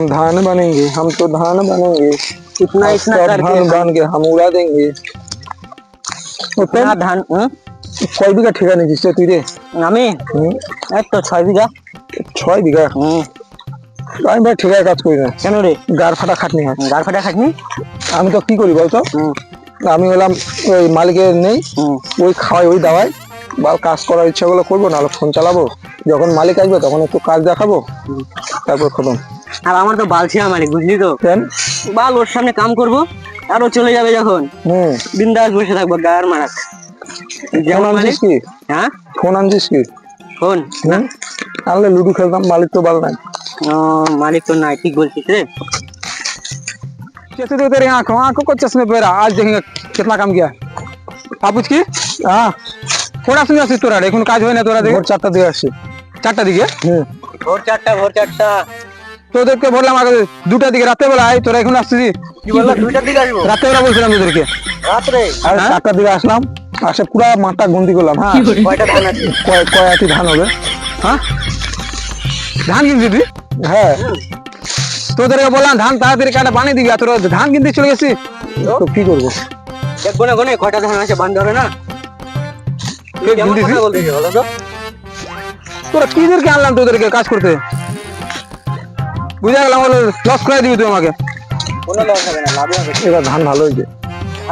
धान बनेंगे, हम तो धान बनेंगे, इतना और इतना सब करके धान बन के हम उड़ा देंगे। इतना धान কয় বিঘা ঠিকা নিয়েছিস তুই রে? আমি এই তো 6 বিঘা। 6 বিঘা? আমি ভাই ঠিকায় কাজ করি না। কেন রে? গার ফাটা খাটনি হয়। গার ফাটা খাটনি? আমি তো কি করি বলতো, আমি হলাম ওই মালিকের নেই, ওই খাওয়াই ওই দাওয়াই, বা কাজ করার ইচ্ছা গুলো করবো, নাহলে ফোন চালাবো, যখন মালিক আসবে তখন একটু কাজ দেখাবো, তারপর খতম। আর আমার তো বালছিয়া মালিক, বুঝলি তো, বাল ওর সামনে কাম করবো আর ও চলে যাবে যখন বিন্দাস বসে থাকবো গায়ের মারাক। ফোন আনছিস কি? হ্যাঁ ফোন আনছিস কি? ফোন আনলে লুডু খেলতাম, মালিক তো ভালো নাই। मालिक तो नहीं, ठीक बोलती रे। कैसे तेरे आंखों आंखों को चश्मे पे रहा, आज देखेंगे कितना काम किया। आप उसकी हाँ थोड़ा सुनिए আসিস তোরা, এখন কাজ হয় না তোরা দেখে। ভোর 4টা দিকে আসছে। 4টা দিকে? ভোর 4টা তোদেরকে বললাম আগে 2টা দিকে রাতে বেলা আয়, তোরা এখন আসছিস কি বললা? 2টার দিকে আসবো? রাতে বেলা বলছিলাম তোদেরকে। রাতে? আর 4টা দিকে আসলাম, আসে পুরো মাঠটা গন্তি করলাম। হ্যাঁ কয়টা ধান আছে? কয়টি ধান হবে? হ্যাঁ ধান কিনছি তুই? হ্যাঁ তোদেরকে বললাম ধান তাড়াতাড়ি কাটা বানিয়ে দিবি, তোরা ধান কিনতে চলে গেছিস, তো কি করবো? দেখবো না কোনে কয়টা ধান আছে, বান্ধ হবে না? তোরা কিদেরকে আনলাম তোদেরকে কাজ করতে, বুঝা গেলাম লস করে দিবি তুই আমাকে। কোনো লস হবে না, লাভ হবে। এবার ধান ভালো হয়েছে,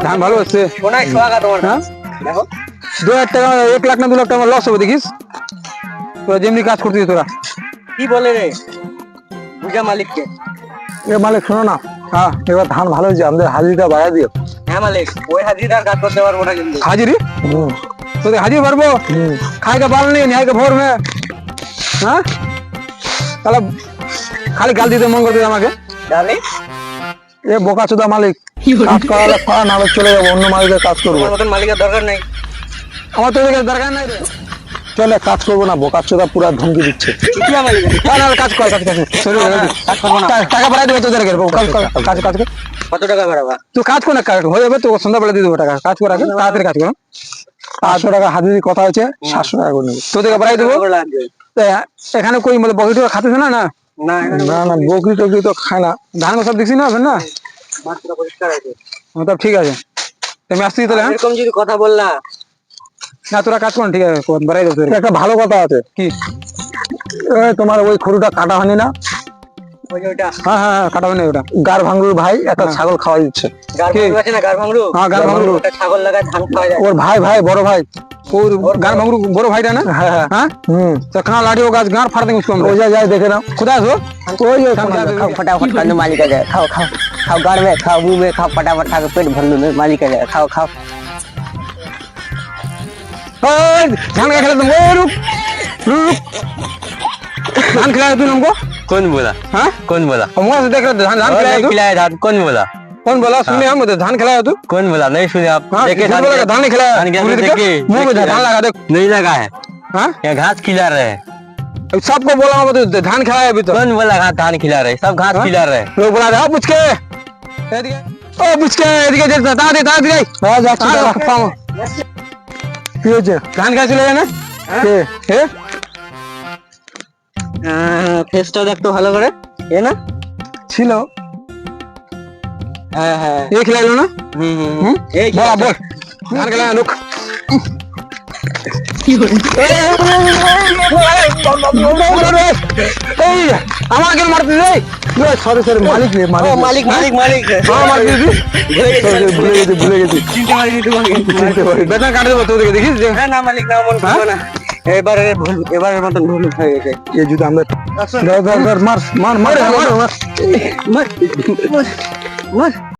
ধান ভালো হচ্ছে। সোনাই সোহাগা তোমার। হ্যাঁ দেখো 2,000 টাকা, 1 লাখ না 2 লাখ টাকা লস হবে দেখিস, তোরা যেমনি কাজ করছিস। তোরা কি বলে রে বুঝা মালিককে? এ মালিক শোনো না, হ্যাঁ এবার ধান ভালো হয়েছে, আমাদের হাজিরিটা বাড়া দিও। হ্যাঁ মালিক, ওই হাজিরার কাজ করতে পারবো না কিন্তু। हाजिरी তোদের हाजिर भरबो, खाए के बाल नहीं न्याय के भोर में। हाँ তাহলে খালি গাল দিতে মন করতে আমাকে। ডালে এ বোকা চোদা মালিক, কাজ করালে করা, না চলে যাবো অন্য মালিকের কাজ করবো। আমার মতন মালিকের দরকার নাই, আমার তো দরকার নাই রে, চলে কাজ করবো না। বোকা চোদা পুরা ধমকি দিচ্ছে। কাজ কর, কাজ টাকা বাড়াই দেবে তোদের, কাজ কাজ কত টাকা বাড়াবা? তুই কাজ কর না, হয়ে যাবে তো, সন্ধ্যাবেলা দিয়ে দেবো টাকা। কাজ কর আগে, তাড়াতাড়ি কাজ করো। 800 টাকা হাজিরি কথা হচ্ছে, 700 টাকা করে নেবো, তোদেরকে বাড়াই দেবো। এখানে কই মানে বকরি টোকরি খাতেছে না? না না না বকরি টকরি তো খায় না, ধান সব দেখছি না না, তব ঠিক আছে। তুমি আসছিস তাহলে? এরকম যদি কথা বললা না, তোরা কাজ কর, ঠিক আছে বাড়াই দেবো। একটা ভালো কথা আছে কি, তোমার ওই খড়ুটা কাটা হয়নি না? হ্যাঁ হ্যাঁ কাটা হয়নি, ওটা গার ভাঙরুর ভাই একটা ছাগল খাওয়াই দিচ্ছে। ছাগল লাগায় ধান খাওয়া যায়। ওর ভাই ভাই বড় ভাই, ওর গার ভাঙরু বড় ভাইটা না? হ্যাঁ হ্যাঁ তো कहां लाड़ी होगा, गार फाड़ देंगे उसको हम। हो जाए देखे ना खुदा सो कोई खाओ फटाफट खाने मालिक आ जाए। खाओ खाओ खाओ, गार में खाओ, मुंह में खाओ, फटाफट खा के पेट भर लो, मालिक आ जाए। खाओ खाओ। ओए धान का खिला तुम, ओए रुक रुक, धान खिलाया तूने हमको? कौन बोला? हाँ कौन बोला? हम वहां से देख रहे धान खिलाया तू? खिलाया धान? कौन बोला? कौन बोला? सुने हम धान खिलाया तू? कौन बोला? नहीं सुने आप? देखे धान बोला, धान नहीं खिलाया, मुंह में धान लगा देख। नहीं लगा है, हाँ यहाँ घास खिला रहे हैं। सबको बोला तो धान खिलाया अभी तो। कौन बोला धान खिला रहे? सब घास खिला रहे हैं। लोग बोला रहे बुचके, ओ बुचके এদিকে যে তাড়াতাড়ি তাড়াতাড়ি হ্যাঁ যাচ্ছি পাও। কি হয়েছে? ধান খাই চলে যায় না কে? হে ফেসটা দেখতো ভালো করে, এ না ছিল? হ্যাঁ হ্যাঁ এই খেলাইলো না? এই বল বল ধান খেলায় লোক কি করে? এই আমাকে মারতে রে, সরি সরি মালিক রে, মালিক মালিক মালিক মালিক হ্যাঁ মারতে দি, ভুলে গেছি চিনতে পারিনি তোমাকে। বেতন কাটে দেবো তোদেরকে, দেখিস যে না মালিক না, মন করবো না, এবারের মতন ভুল হয়ে গেছে। এই যদি আমরা মার মার মার মার মার মার